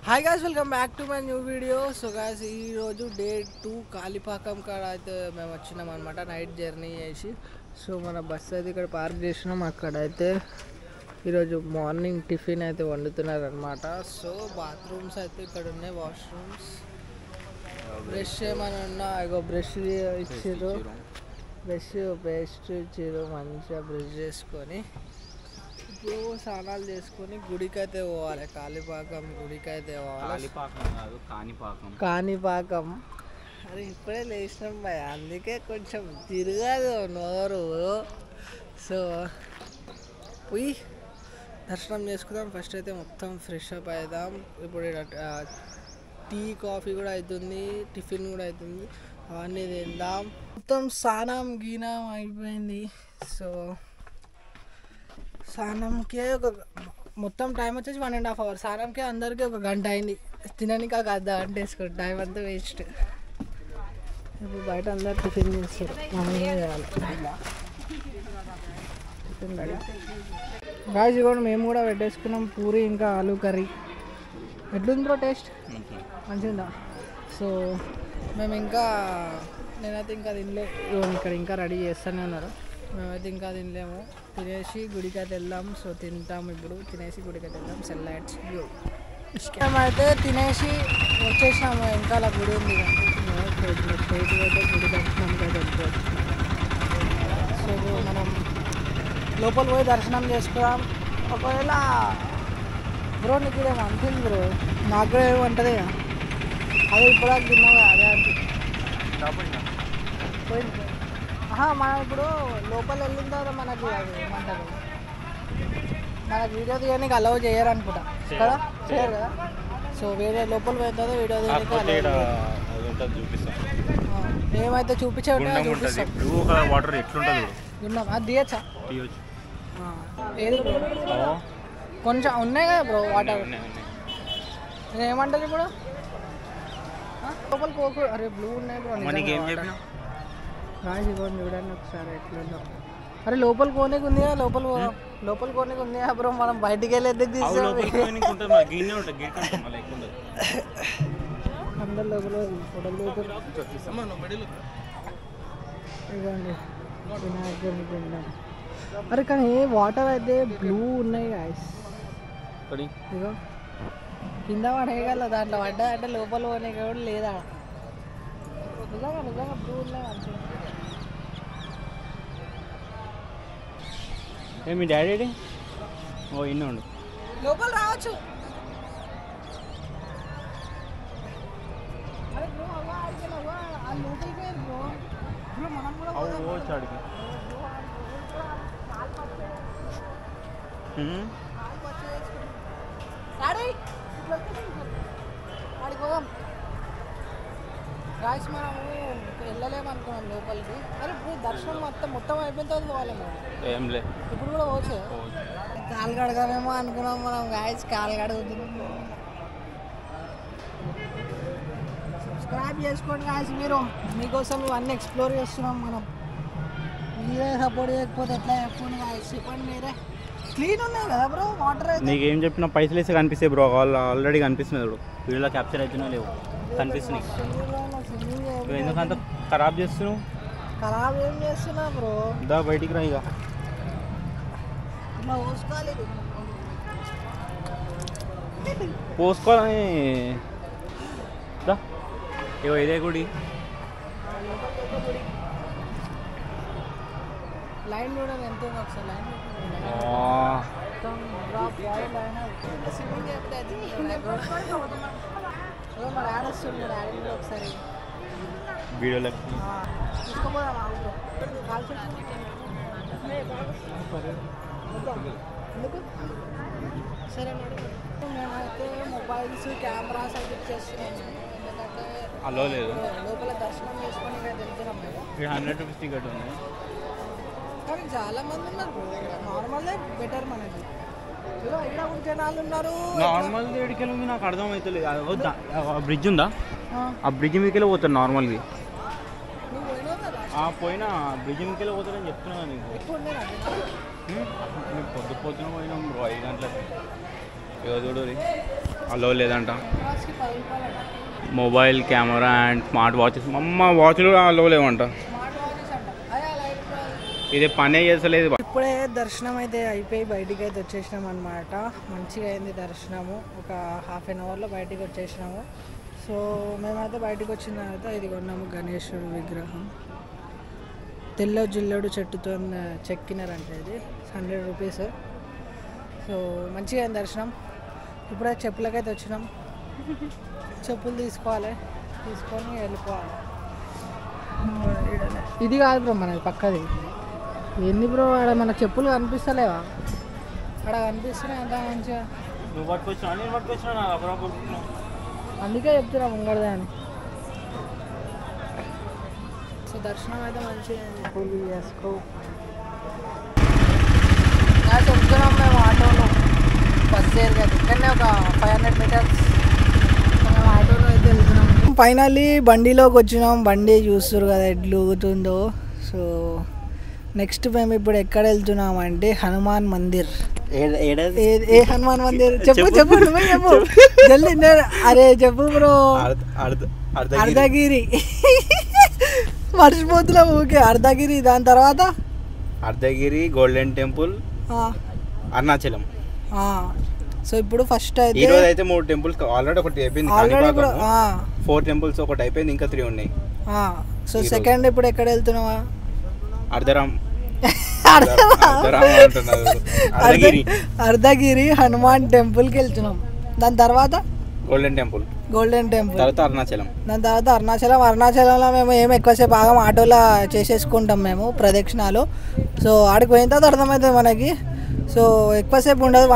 Hi guys, welcome back to my new video. So guys, ఈరోజు day 2 కాలిపాకం కాడ అయితే మేము వచ్చినాం అనమాట. నైట్ జర్నీ చేసి సో మన బస్సు అయితే ఇక్కడ పార్క్ చేసినాం. అక్కడైతే ఈరోజు మార్నింగ్ టిఫిన్ అయితే వండుతున్నారు అనమాట. సో బాత్రూమ్స్ అయితే ఇక్కడ ఉన్నాయి, వాష్రూమ్స్. బ్రష్ ఏమైనా ఉన్నా ఇగో బ్రష్ ఇచ్చారు, బ్రష్ పేస్ట్ ఇచ్చారు. మంచిగా బ్రష్ చేసుకొని ఇప్పుడు స్నానాలు చేసుకొని గుడికి అయితే పోవాలి. కాలిపాకం గుడికి అయితే పోవాలి. కాణిపాకం అరే ఇప్పుడే లేచినాం భయ, అందుకే కొంచెం తిరగదు నోరు. సో పోయి దర్శనం చేసుకుందాం. ఫస్ట్ అయితే మొత్తం ఫ్రెష్ అప్ అవుదాం. ఇప్పుడు టీ కాఫీ కూడా అవుతుంది, టిఫిన్ కూడా అవుతుంది, అవన్నీ తిందాం. మొత్తం స్నానం గీనం అయిపోయింది. సో స్నానంకే ఒక మొత్తం టైం వచ్చేసి 1.5 hours. స్నానంకే అందరికీ ఒక గంట అయింది, తినడానికి ఒక అర్ధ గంట వేసుకోండి. టైం అంతా వేస్ట్. ఇప్పుడు బయట అందరు టిఫిన్ చేస్తారు, మనం చేయాలి టిఫిన్ రెడీ. గాయ్స్ కూడా మేము కూడా పెట్టేసుకున్నాం పూరి ఇంకా ఆలూ కర్రీ. ఎట్లుంది బ్రో టేస్ట్? మంచిగా. సో మేము నేనైతే ఇంకా తినలే. ఇక్కడ ఇంకా రెడీ చేస్తూనే ఉన్నారు. మేమైతే ఇంకా తినలేము. తినేసి గుడికి అయితే వెళ్దాం. సో తింటాము ఇప్పుడు. తినేసి గుడికి అయితే వెళ్దాం. సెల్లెట్స్ గో. మేమైతే తినేసి వచ్చేసినాము. ఇంకా అలా గుడి ఉంది అయితే గుడి దర్శనంకి అయితే వెళ్ళిపోవచ్చు. సో మనం లోపల పోయి దర్శనం చేసుకున్నాం. ఒకవేళ బ్రో నీకు ఇదేమో అంటుంది బ్రో, నాకు కూడా ఏమంటుంది అదే ఇప్పుడు తిన్నావా అదే అంటే పోయింది. మనం ఇప్పుడు లోపల వెళ్ళిన తర్వాత మనకి ఏమంటారు, మనకి వీడియో తీయడానికి అలౌ చేయరు అనుకుంటా కదా, చేయరు కదా. సో వేరే లోపల పోయిన తర్వాత వీడియో తీయడానికి ఏమైతే చూపించావు చూపిస్తాం. అది తీయచ్చా? ఏది కొంచెం ఉన్నాయి కదా బ్రో వాటర్. ఏమంటారు ఇప్పుడు లోపల పోకు. అరే బ్లూ ఉన్నాయి బ్రో. రాజు ఇవ్వండి చూడండి ఒకసారి ఎట్లుందో. అరే లోపల కోనేకి ఉంది కదా, లోపల కోనేకి ఉంది కదా బ్రో. మనం బయటికి వెళ్ళి ఎందుకు తీసాం? అందరు లోపల ఫోటోలు ఇవ్వండి వినాయకుడిని తిందాం. అరే కానీ వాటర్ అయితే బ్లూ ఉన్నాయి గాయ్స్. ఇగో కింద పడేయగల దాంట్లో పడ్డా అంటే లోపల పోనీ కూడా లేదా. నిజంగా బ్లూ ఉన్నాయి మంచిగా. మీ డాడీ ఓ ఇన్న ఉండు లోపల రావచ్చు. గాయ్స్ మనము వెళ్ళలేమనుకున్నాం లోపలికి. అరే ఇప్పుడు దర్శనం మొత్తం అయిపోయిన తర్వాత పోవాలి మేము. ఏం లే ఇప్పుడు కూడా పోవచ్చు. కాలు కడగామేమో అనుకున్నాం మనం. గాయ్స్ కాలు కడుగుతున్నాం. సబ్స్క్రైబ్ చేసుకోండి గాయ్స్. మీకోసం ఇవన్నీ ఎక్స్ప్లోర్ చేస్తున్నాం మనం. మీరే సపోర్ట్ చేయకపోతే ఎట్లా చెప్పండి గాయ్స్. చెప్పండి మీరే. క్లీన్ ఉన్నాయి కదా బ్రో వాటర్ అయితే. నీకు ఏం చెప్పినా పైసలు వేస్తే కనిపిస్తాయి బ్రో. ఆల్రెడీ కనిపిస్తుంది చూడు, వీడియోలో క్యాప్చర్ అవుతున్నా లేవు కనిపిస్తున్నాయి. నువ్వు ఎందుకంత ఖరాబ్ చేస్తున్నావు? ఖరాబ్ ఏం చేస్తున్నా బ్రో? దా బయటికి రా. ఇక పోసుకోవాలని ఇగో ఇదే గుడి. లైన్ చూడాలి ఎంత ఉంది ఒకసారి. లైన్ మా డాడీ వస్తుంది. డాడీ ఒకసారి వీడియోలో తీసుకోపోదాం. సరే మేమైతే మొబైల్స్ కెమెరాస్ అయితే ఇచ్చేస్తున్నాము. ఎందుకంటే అలో లేదు, లోపల దర్శనం చేసుకొని వెళ్తున్నాం మేము. 100 రూపీస్ టికెట్ ఉంది. కానీ చాలా మంది ఉన్నారు. నార్మల్దే బెటర్ మనకి. ఇక్కడ జనాలు ఉన్నారు. నార్మల్ ఎడికెళ్ళి ఉంది నాకు అర్థం అవుతలేదు. బ్రిడ్జ్ ఉందా? ఆ బ్రిడ్జ్ మీదకెళ్ళి పోతారు నార్మల్గా. పోయినా బ్రిడ్జ్ మీదకెళ్ళి పోతారని చెప్తున్నా నీకు. పొద్దున పోయినాం బ్రో 5 గంటలకి. చూడు అలో లేదంట. Mobile camera and smart watches, అమ్మ వాచ్లు కూడా అలో లేవంట. ఇది పనే చేస్తలేదు. ఇప్పుడే దర్శనం అయితే అయిపోయి బయటికి అయితే వచ్చేసినాం అనమాట. మంచిగా అయింది దర్శనము. ఒక హాఫ్ అన్ అవర్లో బయటికి వచ్చేసినాము. సో మేమైతే బయటకు వచ్చిన తర్వాత ఇది కొన్నాము, గణేశుడు విగ్రహం. తెల్ల జిల్లడు చెట్టుతో చెక్కినారంటే ఇది 100 రూపీస్. సో మంచిగా అయింది దర్శనం. ఇప్పుడే చెప్పులకైతే వచ్చినాం. చెప్పులు తీసుకోవాలి, తీసుకొని వెళ్ళిపోవాలి. ఇది కాదు బ్రో మనది పక్కది. ఎన్ని బ్రో ఆడ మనకు చెప్పులు కనిపిస్తలేవా? అక్కడ కనిపిస్తున్నాయి అంత మంచిగా. అందుకే చెప్తున్నా ముంగడదే అని. సో దర్శనం అయితే మంచిగా చెప్పులు వేసుకో చెప్తున్నాం మేము ఆటోలో. బస్ ఏరియా ఇక్కడనే ఒక 500 మీటర్స్ మేము ఆటోలో అయితే వెళ్తున్నాం. ఫైనల్లీ బండిలోకి వచ్చినాం. బండి చూస్తారు కదా ఎట్లు ఊగుతుందో. సో నెక్స్ట్ మేము ఇప్పుడు ఎక్కడ వెళ్తున్నాం అంటే హనుమాన్ మందిర్. ఏ హనుమాన్ మందిర్? చెప్పు చెప్పు నువ్వే చెప్పు జల్దీ. అరే చెప్పు బ్రో. అర్ధగిరి మర్చిపోతున్నాం ఊకే. అర్ధగిరి, దాని తర్వాత Ardhagiri, golden temple, Arunachalam. So ఇప్పుడు ఫస్ట్ అయితే ఈరోజు అయితే 3 టెంపుల్స్ ఆల్రెడీ. ఒకటి అయిపోయింది, 4 టెంపుల్స్ ఒకటి అయిపోయింది, ఇంకా 3 ఉన్నాయి. సో సెకండ్ ఇప్పుడు ఎక్కడ వెళ్తున్నావా? అర్ధగిరి హనుమాన్ టెంపుల్కి వెళ్తున్నాం. దాని తర్వాత గోల్డెన్ టెంపుల్, తర్వాత అరుణాచలం. దాని తర్వాత అరుణాచలంలో మేము ఏమి ఎక్కువసేపు ఆగం, ఆటోలో చేసేసుకుంటాం మేము ప్రదక్షిణాలు. సో ఆడికి పోయిన తర్వాత అర్థమవుతుంది మనకి. సో ఎక్కువసేపు ఉండదు,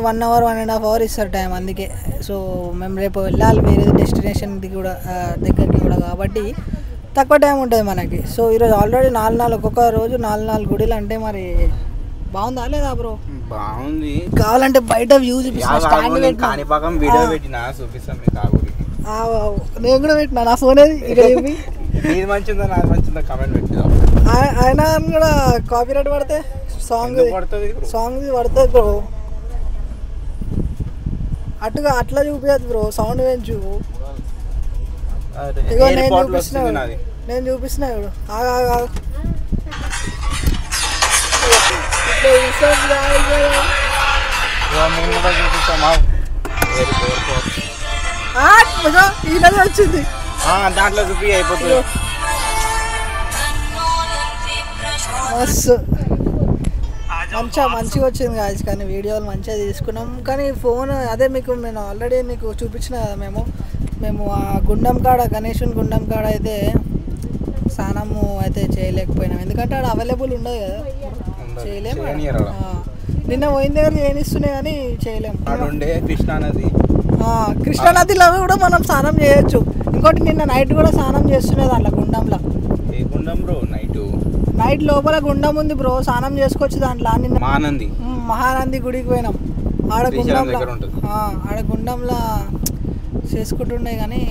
1 అవర్ 1.5 అవర్ ఇస్తారు టైం. అందుకే సో మేము రేపు వెళ్ళాలి వేరే డెస్టినేషన్కి కూడా, దగ్గరికి కూడా, కాబట్టి తక్కువ టైం ఉంటుంది మనకి. సో ఈరోజు ఆల్రెడీ 4 ఒక్కొక్క రోజు 4 గుడిలు. అంటే మరి బాగుందా లేదా బ్రో? బాగుంది. కావాలంటే బయట వ్యూ చూపిస్తాను. నేను కూడా పెట్టినా నా ఫోన్. ఆయన కూడా కాపీ రైట్ పడితే సాంగ్ పడుతుంది బ్రో. అటుగా అట్లా చూపించదు బ్రో, సౌండ్ పెంచు. ఇగో నేను చూపిస్తున్నా ఇప్పుడు. వచ్చింది దాంట్లో చూపి అయిపోతుంది. మంచిగా వచ్చింది కాదు, కానీ వీడియోలు మంచిగా తీసుకున్నాం. కానీ ఫోన్ అదే మీకు నేను ఆల్రెడీ మీకు చూపించిన కదా. మేము ఆ గుండం కాడ, గణేశుని గుండం కాడ అయితే స్నానము అయితే చేయలేకపోయినాం. ఎందుకంటే ఆడ అవైలబుల్ ఉండదు కదా, చేయలేము. నిన్న పోయిన దగ్గర చేయనిస్తున్నాయి కానీ చేయలేము. కృష్ణానదిలో కూడా మనం స్నానం చేయొచ్చు. ఇంకోటి నిన్న నైట్ కూడా స్నానం చేస్తున్నది అట్లా గుండంలో. నైట్ లోపల గుండం ఉంది బ్రో, స్నానం చేసుకోవచ్చు దాంట్లో. నిన్న మహానంది గుడికి పోయినాం. ఆడ గుండంలో చేసుకుంటుండే కానీ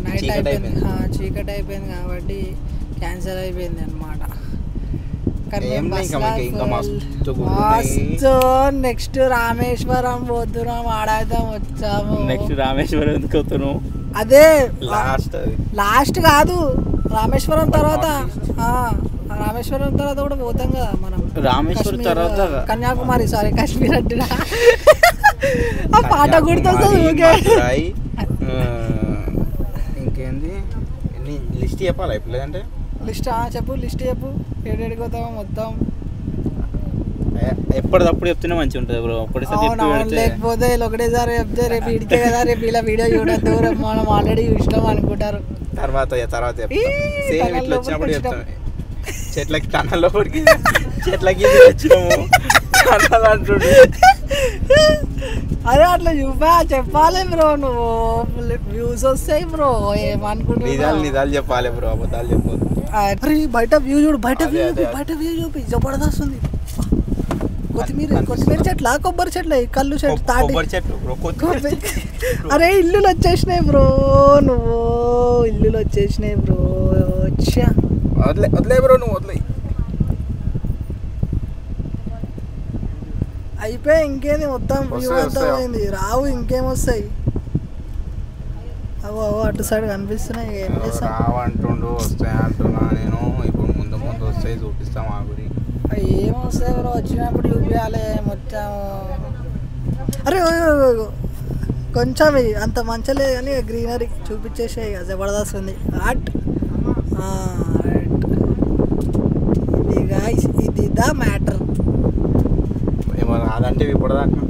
నైట్ అయిపోయింది, చీకటి అయిపోయింది కాబట్టి క్యాన్సిల్ అయిపోయింది అనమాట. నెక్స్ట్ రామేశ్వరం పోతున్నాం, ఆడైతే వచ్చాము. నెక్స్ట్ రామేశ్వరం ఎందుకు పోతున్నాం? అదే లాస్ట్ కాదు, రామేశ్వరం తర్వాత కూడా పోతాం కదా మనం. రామేశ్వరం తర్వాత కన్యాకుమారి, సారీ కాశ్మీర్ అంటున్నా. ఆ పాట గుర్తొస్తుంది ఊకే. ఇంకేంది లిస్ట్ చెప్పాలా ఇప్పుడు? లేదంటే లిస్ట్ లిస్ట్ చెప్పు. ఏడేడికి పోతామో మొత్తం ఎప్పటిదప్పుడు చెప్తేనే మంచిగా ఉంటుంది బ్రో. లేకపోతే ఒకటేసారి చెప్తే రేపు ఇడితే కదా, రేపు ఇలా వీడియో చూడద్దు, రేపు మనం ఆల్రెడీ చూసినాం అనుకుంటారు. తర్వాత సేమ్ ఇట్లా వచ్చినప్పుడు చెప్తాం. చెట్లకి టన్నలో చెట్లకి వచ్చినాము అంటుండే. అదే అట్లా చెప్పాలి బ్రో. నువ్వు వ్యూస్ వస్తాయి బ్రో, ఏమనుకుంటున్నావు? నిజాలు చెప్పాలి బ్రో, అబద్ధాలు చెప్పదు. అరే బయట వ్యూ చూడు, బయట వ్యూ చూపి జబర్దస్త్ ఉంది. కొత్తిమీర చెట్ల, కొబ్బరి చెట్ల, కళ్ళు చెట్లు, తాటి చెట్లు. అరే ఇల్లులు వచ్చేసినాయి బ్రో, ఇల్లులు వచ్చేసినాయి బ్రో. వదిలే బ్రో, నువ్వు వదిలే. అయిపోయి ఇంకేంది మొత్తం వ్యూ అంతా పోయింది. రావు ఇంకేం వస్తాయి. అవో అటు సైడ్ కనిపిస్తున్నాయి. ఏం చేస్తాం? రావంటుండు వస్తాయి అంటున్నా నేను. ఇప్పుడు ముందు ముందు వస్తాయి చూపిస్తాం ఆ గురి. ఏమొస్తాయి బ్రో, వచ్చినప్పుడు చూపించాలి మొత్తం. అరే కొంచెం అంత మంచి లేదు కానీ గ్రీనరీ చూపించేసే ఇక జబర్దస్త్ ఉంది. ఇది ద మ్యాటర్. ఏమో రాదంటే ఇప్పుడు దాకా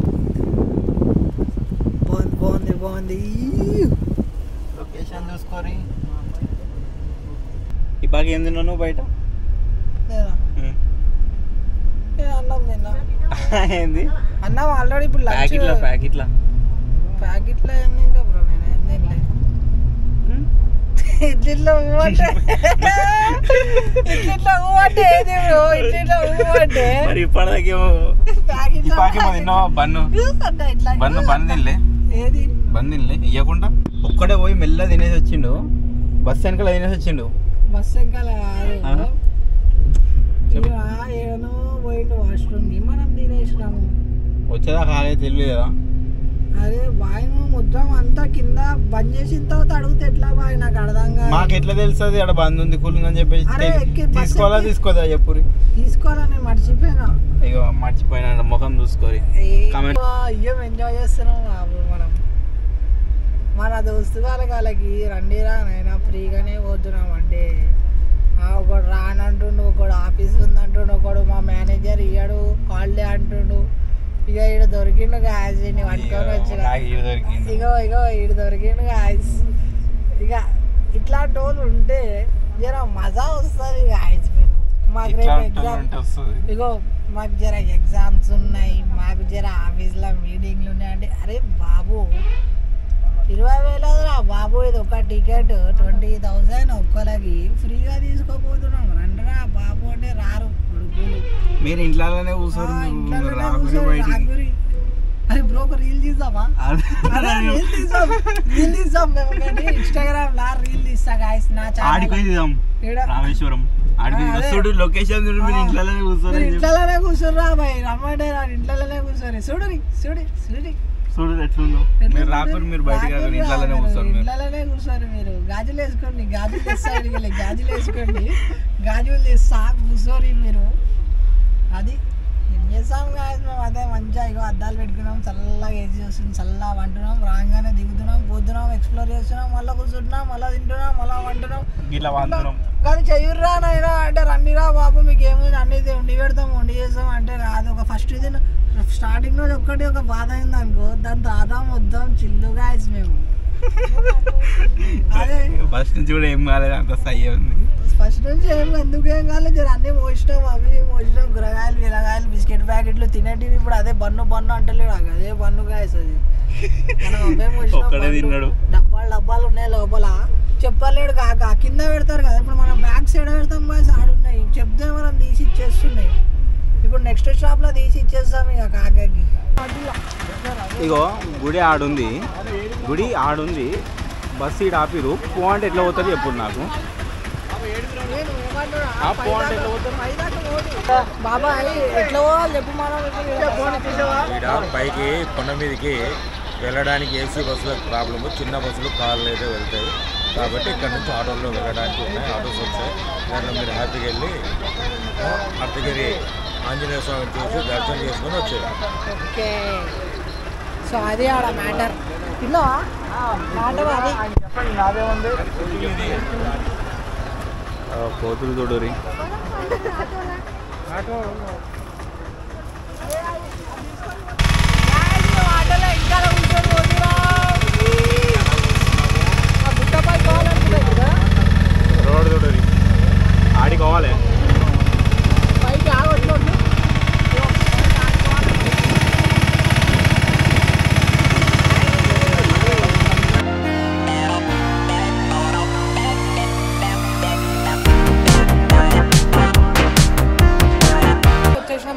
బాగుంది. లొకేషన్ చూసుకోరి. ఈ బాగా ఏం తిన్నావు నువ్వు బయట? అన్నం తిన్నా. ఏంది అన్నం ఆల్రెడీ ఇప్పుడు ప్యాకెట్లో ఏం తింటా బ్రో, నేను ఏం తినలే. ఇడ్లీలో అంటే ఏది బ్రో, ఇడ్లీలో అంటే మరి ఇప్పటిదాకేమో తిన్నావా? బన్ను తినలే. ఏది బన్ను తినలే ఇవ్వకుండా ఒక్కడే పోయి మెల్ల తినేసి వచ్చిండు. బస్ వెనకాల తినేసి వచ్చిండు. బస్సు వెనకాల కాదు, ఏమో పోయిండు వాష్రూమ్కి, మనం తినేసినాము. వచ్చేదాకా ఆగే తెలియదు కదా. అరే బాయ్, నువ్వు మొత్తం అంతా కింద బంద్ చేసిన తర్వాత అడిగితే ఎట్లా బాయ్, నాకు అర్థం కాదు. మాకు ఎట్లా తెలుస్తుంది అక్కడ బంద్ ఉంది కూలింగ్ అని చెప్పేసి? తీసుకోదా చెప్పురి. తీసుకోవాలా, నేను మర్చిపోయినా. ఇగో మర్చిపోయినా, ముఖం చూసుకోరి. అయ్యో ఎంజాయ్ చేస్తున్నాం బాబు మనం. మన దోస్తు వాళ్ళకి రండిరా నైనా ఫ్రీగానే పోతున్నాం అంటే, ఒకడు రానంటుండు, ఒకడు ఆఫీస్ ఉందంటుండు, ఒకడు మా మేనేజర్ ఇయ్యడు హాలిడే అంటుండు. ఇక ఈడు దొరికిండు గాయస్, ఈయన పట్టుకొని వచ్చిన. ఇగో ఈడు దొరికిండు గాయస్. ఇక ఇట్లాంటి వాళ్ళు ఉంటే జర మజా వస్తుంది గాయస్. మాకు రేపు ఎగ్జామ్స్, ఇగో మాకు జర ఎగ్జామ్స్ ఉన్నాయి, మాకు జర ఆఫీస్లో మీటింగ్లు ఉన్నాయి అంటే, అరే బాబు 20,000 రా బాబు, ఇది ఒక టికెట్ 20,000 ఒక్కలకి ఫ్రీగా తీసుకోపోతున్నాం. రండిరా బాబు అంటే రారు కొడుకులు. మీరు ఇంట్లోనే కూర్చోరు. అరే బ్రో, ఒక రీల్ తీద్దామా? రీల్ తీద్దాం మేము ఇన్స్టాగ్రామ్ లా రీల్ తీస్తా గాయస్. నా రామేశ్వరం లొకేషన్ ఇంట్లోనే కూర్చోర్రా బాయ్, రమ్మంటే ఇంట్లోనే కూర్చోరు. ఇంట్లోనే కూర్చోరు మీరు. గాజులు వేసుకోండి, గాజులు తెస్తా కూర్చోరి మీరు. అది ఏం చేస్తాం గాయస్, మేము అదే మంచిగా ఇగో అద్దాలు పెట్టుకున్నాం, చల్లగా ఏసీ వస్తుంది, చల్లగా వంటున్నాం, రాగానే దిగుతున్నాం, పోతున్నాం, ఎక్స్ప్లోర్ చేస్తున్నాం, మళ్ళీ కూర్చుంటున్నాం, మళ్ళీ తింటున్నాం, మళ్ళీ వంటున్నాం. కానీ చెయ్యుర్రా నైనా అంటే, రండిరా బాబు మీకు ఏముంది అన్నీ వండి పెడతాం, వండి చేస్తాం అంటే రాదు. ఒక ఫస్ట్ ఇది స్టార్టింగ్ రోజు ఒక్కటి ఒక బాధ అయింది అనుకో, దాని తర్వాత మొత్తం చిల్లు గాయస్ మేము. అదే ఫస్ట్ నుంచి కూడా ఏం కాలేదు, అంత సై ఉంది. ఫస్ట్ నుంచి ఎందుకేం కాలేదు, జర అన్నీ మోసినాం, అవి మోసినాం, కూరగాయలు గిరగాయలు బిస్కెట్ ప్యాకెట్లు తినేటివి. ఇప్పుడు అదే బన్ను అంటలేడు, అదే బన్ను గాయస్. అది మనం అవే మోసినాం. డబ్బాలు ఉన్నాయి లోపల, చెప్పలేడు కాక కింద పెడతారు కదా. ఇప్పుడు మనం బ్యాక్ సైడ్ పెడతాం గాయస్, ఆడున్నాయి చెప్తే మనం తీసి ఇచ్చేస్తున్నాయి. ఇప్పుడు నెక్స్ట్ స్టాప్లో తీసి ఇచ్చేస్తాం ఇక కాకకి. ఇగో గుడి ఆడుంది, బస్సు ఈడ ఆపిరు. పో అంటే ఎట్లా పోతుంది ఎప్పుడు నాకు బాబాయ్ ఎట్లా పోవాలి చెప్పు. మనం పైకి కొండ మీదకి వెళ్ళడానికి ఏసీ బస్సులకు ప్రాబ్లము, చిన్న బస్సులు కార్లు అయితే వెళ్తాయి. కాబట్టి ఇక్కడ నుంచి ఆటోల్లో వెళ్ళడానికి ఉన్నాయి, ఆటోస్ వచ్చాయి. దాంట్లో మీరు హ్యాపీగా వెళ్ళి అర్ధగిరి ఆంజనేయ స్వామిని చూసి దర్శనం చేసుకొని వచ్చారు. ఓకే, సో అది ఆడ మ్యాటర్. తిన్నావా మ్యాటర్ అది? చెప్పండి, నాదే ఉంది. కోతులు చూడరి. రోడ్ చూడరి, ఆడికి పోవాలి. పైకి ఆగొచ్చు.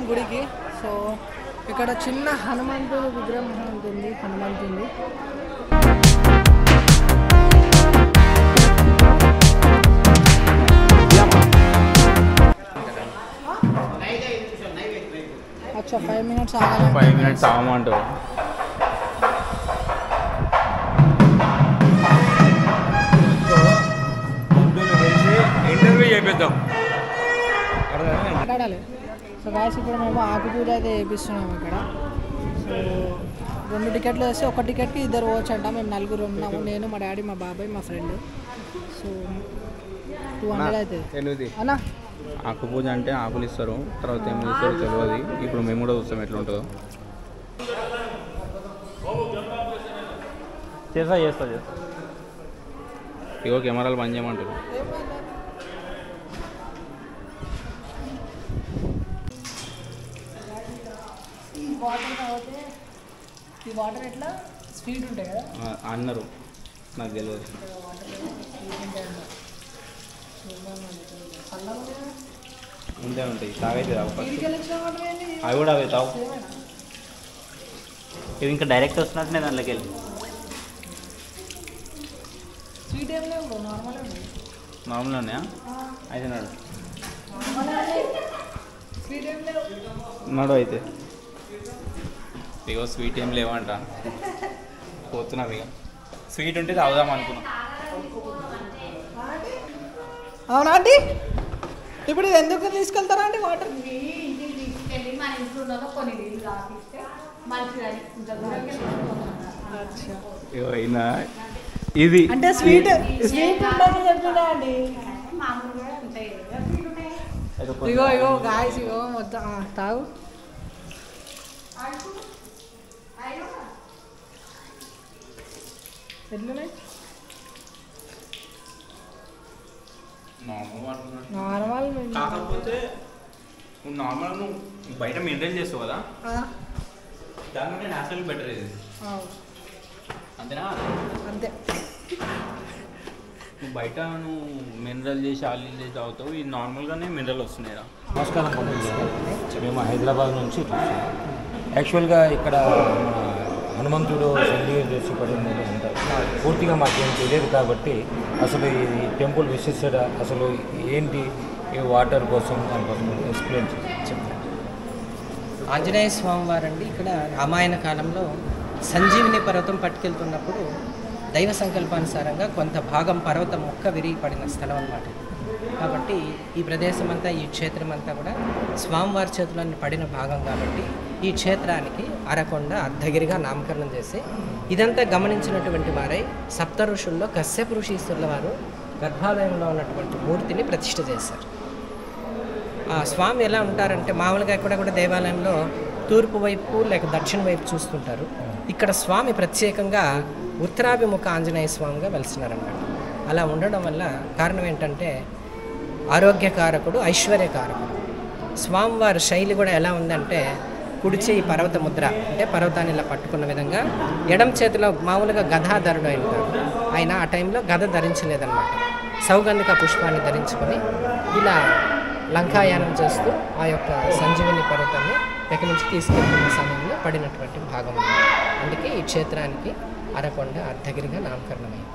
గుడికి. సో ఇక్కడ చిన్న హనుమంతుడి విగ్రహం ఉంటుంది, హనుమంతుడి. అచ్చా 5 minutes ఆగాలి. 5 minutes ఆగమంటారు. మాట్లాడాలి. సో గాయస్ ఇప్పుడు మేము ఆకు పూజ అయితే చేపిస్తున్నాము ఇక్కడ. సో 2 టికెట్లు వేస్తే ఒక టికెట్కి 2 పోవచ్చు అంట. మేము 4 ఉన్నాము, నేను మా డాడీ మా బాబాయ్ మా ఫ్రెండ్. సో 200 అవుతుంది అన్నా. ఆకు పూజ అంటే ఆకులు ఇస్తారు, తర్వాత ఏమి ఇస్తారో తెలియదు. ఇప్పుడు మేము కూడా చూస్తాం ఎట్లా ఉంటుందో. చేస్తా ఇగో కెమెరాలు బంద్ చేయమంటారు. ఈ వాటర్ ఎట్లా స్వీట్ ఉంటాయి కదా అన్నారు, నాకు తెలియదు. ఉంటాయి తాగైతే తాగు. అవి కూడా అవే తాగు. ఇవి ఇంకా డైరెక్ట్ వస్తున్నట్టునే దాంట్లోకి వెళ్ళి. స్వీట్ ఏం లేవు, నార్మల్ ఉన్నాయా? అయితే నాడు స్వీట్ ఏం లేవు నాడు అయితే ఇగో స్వీట్ ఏం లేవంట. పోతున్నాం ఇక. స్వీట్ ఉంటే తాగుదాం అనుకున్నాం. అవునా ఆంటీ? ఇప్పుడు ఇది ఎందుకు తీసుకెళ్తారా అండి వాటర్? ఇగో అయినా ఇది అంటే స్వీట్ ఉంటుందని చెప్తుందా అండి? ఇగో ఇగో గాయస్ ఇగో మొత్తం తాగు. ఎట్లున్నాయి? నార్మల్. కాకపోతే నార్మల్ నువ్వు బయట మెయింటైన్ చేస్తావు కదా, దానికంటే న్యాచురల్ బెటర్ ఇది. అంతేనా? అంతే. నువ్వు బయట నువ్వు మినరల్ చేసి ఆయిల్ చేసి తాగుతావు, ఇది నార్మల్గానే మినరల్ వస్తున్నాయి. నమస్కారం. మేము హైదరాబాద్ నుంచి యాక్చువల్గా ఇక్కడ మన హనుమంతుడు సంజీవ్ చేసి పడింది అంటారు. పూర్తిగా మాకేం తెలియదు కాబట్టి అసలు ఈ టెంపుల్ విశిష్టత అసలు ఏంటి, ఈ వాటర్ కోసం దానికోసం ఎక్స్ప్లెయిన్ చెప్తాను. ఆంజనేయ స్వామి వారండి ఇక్కడ రామాయణ కాలంలో సంజీవిని పర్వతం పట్టుకెళ్తున్నప్పుడు దైవ సంకల్పానుసారంగా కొంత భాగం పర్వతం మొక్క విరిగి పడిన స్థలం అన్నమాట. కాబట్టి ఈ ప్రదేశం అంతా, ఈ క్షేత్రం అంతా కూడా స్వామివారి చేతులను పడిన భాగం కాబట్టి ఈ క్షేత్రానికి అరకొండ అర్ధగిరిగా నామకరణం చేసి ఇదంతా గమనించినటువంటి వారై సప్త ఋషుల్లో కశ్యప ఋషీశ్వరుల వారు గర్భాలయంలో ఉన్నటువంటి మూర్తిని ప్రతిష్ఠ చేశారు. ఆ స్వామి ఎలా ఉంటారంటే మామూలుగా ఎక్కడ కూడా దేవాలయంలో తూర్పు వైపు లేక దక్షిణ వైపు చూస్తుంటారు. ఇక్కడ స్వామి ప్రత్యేకంగా ఉత్తరాభిముఖ ఆంజనేయ స్వామిగా వెలిసినారన్నమాట. అలా ఉండడం వల్ల కారణం ఏంటంటే ఆరోగ్యకారకుడు, ఐశ్వర్యకారకుడు. స్వామివారి శైలి కూడా ఎలా ఉందంటే కుడి చేయి పర్వత ముద్ర, అంటే పర్వతాన్ని ఇలా పట్టుకున్న విధంగా, ఎడం చేతిలో మామూలుగా గదాధరుడు ఉంటారు. ఆయన ఆ టైంలో గద ధరించలేదన్నమాట. సౌగంధిక పుష్పాన్ని ధరించుకొని ఇలా లంకాయానం చేస్తూ ఆ యొక్క సంజీవిని పర్వతాన్ని ఎక్కడి నుంచి తీసుకెళ్తున్న సమయంలో పడినటువంటి భాగం. అందుకే ఈ క్షేత్రానికి అరకొండ అర్ధగిరిగా నామకరణమైంది.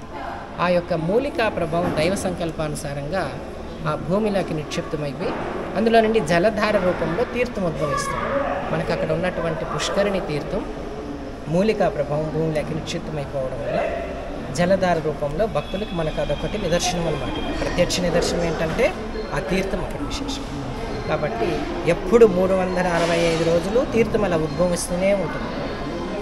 ఆ యొక్క మూలికా ప్రభావం దైవ సంకల్పానుసారంగా ఆ భూమిలోకి నిక్షిప్తమైపోయి అందులో నుండి జలధార రూపంలో తీర్థం ఉద్భవిస్తుంది. మనకు అక్కడ ఉన్నటువంటి పుష్కరిణి తీర్థం మూలికా ప్రభావం భూమిలోకి నిక్షిప్తమైపోవడం వల్ల జలధార రూపంలో భక్తులకు మనకు అదొకటి నిదర్శనం అన్నమాట. ప్రత్యక్ష నిదర్శనం ఏంటంటే ఆ తీర్థం అక్కడ విశేషం. కాబట్టి ఎప్పుడు 365 రోజులు తీర్థం అలా ఉద్భవిస్తూనే ఉంటుంది.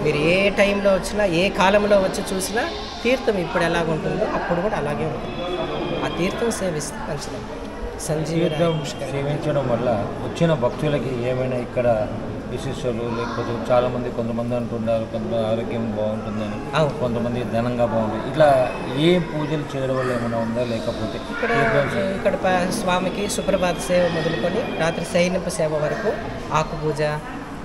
మీరు ఏ టైంలో వచ్చినా, ఏ కాలంలో వచ్చి చూసినా తీర్థం ఇప్పుడు ఎలాగుంటుందో అప్పుడు కూడా అలాగే ఉంటుంది. ఆ తీర్థం సేవిస్తే మంచిదన్నమాట. తీర్థం సేవించడం వల్ల వచ్చిన భక్తులకి ఏమైనా ఇక్కడ విశిష్టలు, లేకపోతే చాలామంది కొంతమంది అంటున్నారు కొంతమంది ఆరోగ్యం బాగుంటుందని, కొంతమంది ధనంగా బాగుంటుంది. ఇట్లా ఏ పూజలు చేయడం వల్ల ఏమైనా ఉందా, లేకపోతే ఇక్కడ స్వామికి సుప్రభాత సేవ మొదలుకొని రాత్రి సైనింపు సేవ వరకు ఆకు పూజ,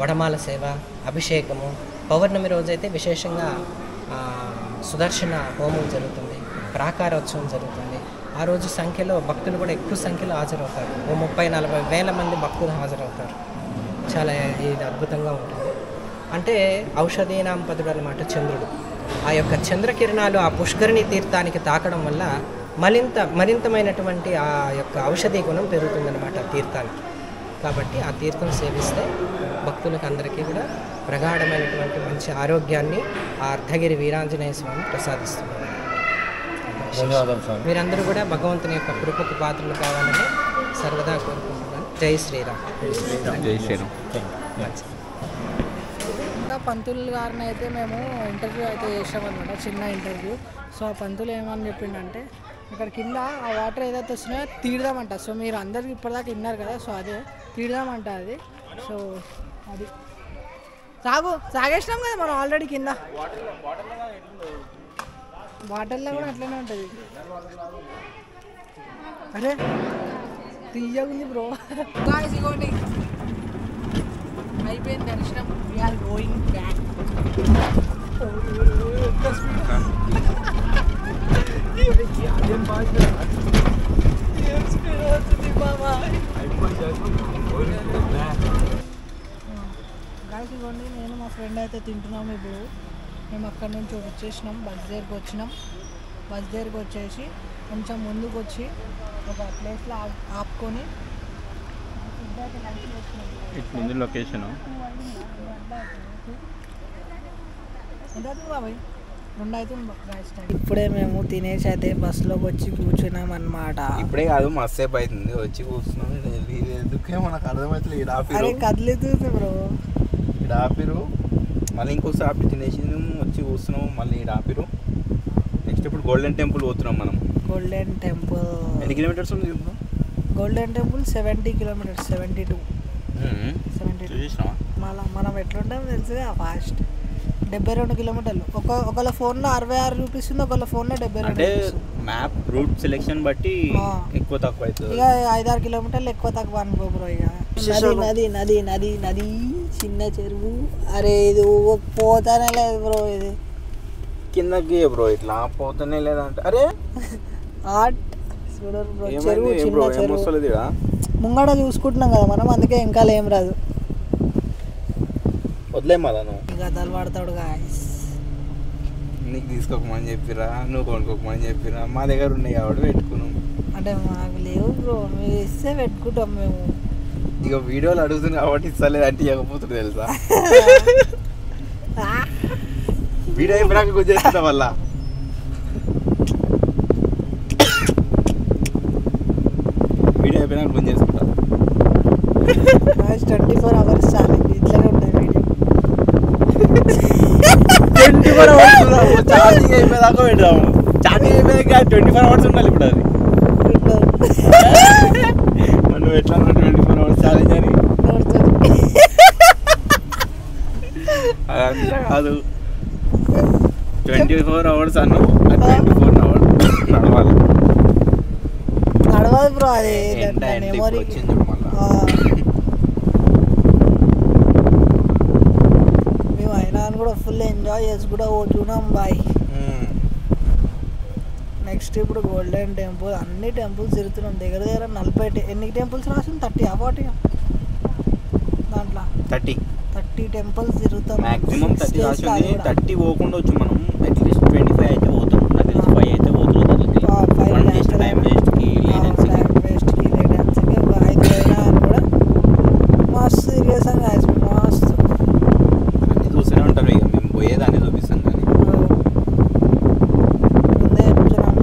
వడమాల సేవ, అభిషేకము, పౌర్ణమి రోజైతే విశేషంగా సుదర్శన హోమం జరుగుతుంది, ప్రాకారోత్సవం జరుగుతుంది. ఆ రోజు సంఖ్యలో భక్తులు కూడా ఎక్కువ సంఖ్యలో హాజరవుతారు. 30-40 వేల మంది భక్తులు హాజరవుతారు. చాలా ఇది అద్భుతంగా ఉంటుంది. అంటే ఔషధీనాంపదుడు అన్నమాట చంద్రుడు. ఆ యొక్క చంద్రకిరణాలు ఆ పుష్కరిణి తీర్థానికి తాకడం వల్ల మరింతమైనటువంటి ఆ యొక్క ఔషధీ గుణం పెరుగుతుందన్నమాట తీర్థానికి. కాబట్టి ఆ తీర్థం సేవిస్తే భక్తులకు అందరికీ కూడా ప్రగాఢమైనటువంటి మంచి ఆరోగ్యాన్ని ఆ అర్ధగిరి వీరాంజనేయ స్వామి ప్రసాదిస్తున్నారు. ధన్యవాదాలు స్వామి. మీరందరూ కూడా భగవంతుని యొక్క కృపకు పాత్రలు కావాలని సర్వదా కోరుకుంటున్నాను. జై శ్రీరామ్. జై శ్రీరామ్. ఇంకా పంతులు గారిని అయితే మేము ఇంటర్వ్యూ అయితే చేసామన్నమాట, చిన్న ఇంటర్వ్యూ. సో ఆ పంతులు ఏమని చెప్పిండంటే ఇక్కడ కింద ఆ వాటర్ ఏదైతే వస్తున్నాయో తీడదామంట. సో మీరు అందరికి ఇప్పటిదాకా విన్నారు కదా, సో అదే తీడదామంట అది. సో అది సాగేసినాం కదా మనం ఆల్రెడీ కింద. బాటిల్లో కూడా అట్లనే ఉంటుంది. అరే తీయగా ఉంది బ్రో. ఇదిగోండి అయిపోయింది దర్శనం. We're going back. ఇదిగోండి నేను మా ఫ్రెండ్ అయితే తింటున్నాము. ఇప్పుడు మేము అక్కడి నుంచి వచ్చేసినాం, బస్ దగ్గరికి వచ్చినాం. బస్ దగ్గరికి వచ్చేసి కొంచెం ముందుకు వచ్చి ఒక ప్లేస్లో ఆపుకొని ఇట్లుంది లొకేషన్. ఇప్పుడే మేము తినేసి అయితే బస్సులోకి వచ్చి కూర్చున్నాం అన్నమాట. ఇప్పుడే కాదు మస్తేపు అవుతుంది వచ్చి కూర్చున్నాం. ఎందుకే మనకు అర్థమవుతుంది. అరే కదిలితుంది బ్రో. ఇక్కడ ఆపిరు, మళ్ళీ ఇంకోసారి ఆపి తినేసి వచ్చి కూర్చున్నాం. మళ్ళీ ఇక్కడ ఆపిరు. నెక్స్ట్ ఇప్పుడు గోల్డెన్ టెంపుల్ పోతున్నాం మనం. గోల్డెన్ టెంపుల్ ఎన్ని కిలోమీటర్స్ ఉంది? గోల్డెన్ టెంపుల్ 70 కిలోమీటర్స్, 72 మళ్ళీ మనం ఎట్లుంటాం తెలుసుగా, ఫాస్ట్ 72 కిలోమీటర్లు. ఒకళ్ళ ఫోన్లో 66 చూపిస్తుంది, ఒకళ్ళ ఫోన్లో 72. అంటే మ్యాప్ రూట్ సెలెక్షన్ బట్టి ఎక్కువ తక్కువ అవుతుంది. ఇక 5-6 కిలోమీటర్లు ఎక్కువ తక్కువ అనుకో బ్రో. ఇక నది నది నది నది చిన్న చెరువు. అరే ఇది పోతానే లేదు బ్రో. ఇది కిందకి బ్రో ఇట్లా పోతానే లేదంటే అరే ఆర్ట్ చూడరు బ్రో. చెరువు చిన్న చెరువు ముంగడ చూసుకుంటున్నాం కదా మనం, అందుకే ఇంకా ఏం రాదు. వదిలే మళ్ళా నువ్వు ఇక కథలు పడతాడు గాయస్. నీకు తీసుకోకమని చెప్పిరా, నువ్వు కొనుక్కోకమని చెప్పిరా. మా దగ్గర ఉన్నాయి కాబట్టి పెట్టుకున్నాం. అంటే మాకు లేవు బ్రో, మీరు ఇస్తే పెట్టుకుంటాం మేము. ఇక వీడియోలు అడుగుతుంది కాబట్టి ఇస్తలేదు అంటే ఇవ్వకపోతుంది తెలుసా. వీడియో అయిపోయాక గుర్చేస్తున్నా వల్ల. వీడియో అయిపోయినాక గుర్తు చేసుకుంటా. 24 hours ఛాలెంజ్ ఇట్లానే ఉంటాయి వీడియో. 24 hours ఛార్జింగ్ అయిపోయేదాకా పెట్టాము. ఛార్జింగ్ అయిపోయాక 24 hours ఉండాలి ఇప్పుడు అది. నువ్వు ఎట్లా 24 hours ఛాలెంజ్ అని అదంతా కాదు. 24 hours అన్నావు, 24 hours నడవాలి. నడవదు బ్రో అది. మెమరీ వచ్చింది మళ్ళీ. మేము అయినా కూడా ఫుల్ ఎంజాయ్ చేసి కూడా పోతున్నాం బాయ్. నెక్స్ట్ ఇప్పుడు గోల్డెన్ టెంపుల్, అన్ని టెంపుల్స్ తిరుగుతున్నాం. దగ్గర 40 ఎన్ని టెంపుల్స్ రాసింది? 30 40 దాంట్లో 30 టెంపుల్స్ తిరుగుతాం. మాక్సిమం 30 రాసింది. 30 పోకుండా వచ్చు మనం. అట్లీస్ట్ 25 అయితే పోతాం. నాకు తెలిసి 5 అయితే పోతుంది. టైం వేస్ట్కి లేడెన్స్కి 5 అయినా కూడా మస్తు తిరిగేసాం గాయస్. మస్తు అన్ని చూస్తూనే ఉంటారు. ఇక మేము పోయేది అన్ని చూపిస్తాం కానీ ముందే చెప్తున్నాం.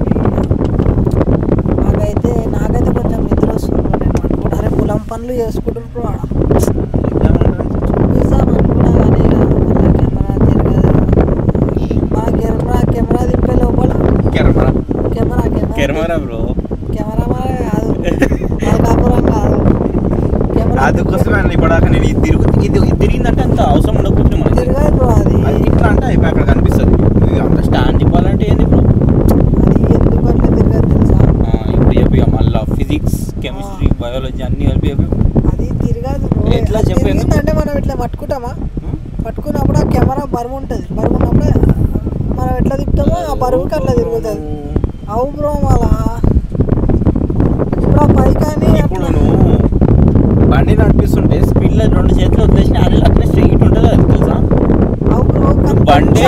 నాకైతే కొంచెం నిద్ర వస్తుంది. నేను అనుకుంటా అరే పొలం పనులు చేసుకుంటారు బ్రో. ఆడ చూపిస్తాం అనుకున్నా కానీ కెమెరా తిరగదు. కెమెరా తిప్పే లోపల కెమెరా బ్రో. కెమెరా కాదు, మల్కాపురం కాదు. అందుకోసమే ఇప్పటిదాకా నేను ఇది తిరిగిందంటే అంత అవసరం ఉండకపోతే మనకి తిరగదు బ్రో. అది ఇట్లా అంటే అయిపోయి అక్కడ కనిపిస్తుంది. అంత స్టాండ్ ఇవ్వాలంటే ఏంది బ్రో? అది ఎందుకంటే తిరగదు తెలుసా. ఇప్పుడు చెప్పి మళ్ళీ ఫిజిక్స్, కెమిస్ట్రీ, బయాలజీ అన్ని కలిపి అది తిరగదు బ్రో. ఎట్లా చెప్పేది అంటే మనం ఇట్లా పట్టుకుంటామా, పట్టుకున్నప్పుడు ఆ కెమెరా బరువు ఉంటుంది. బరువు ఉన్నప్పుడు మనం ఎట్లా తిప్పుతామో ఆ బరువుకి అట్లా తిరుగుతుంది. అవు బ్రో. మళ్ళా ఇప్పుడు ఆ పైకి అని ఇప్పుడు నువ్వు బండి నడిపిస్తుంటే స్పీడ్లో 2 చేతులు వదిలేసిన అది అట్లా స్ట్రైట్ ఉంటుంది. అది తెలుసా? అవు బ్రో. బండి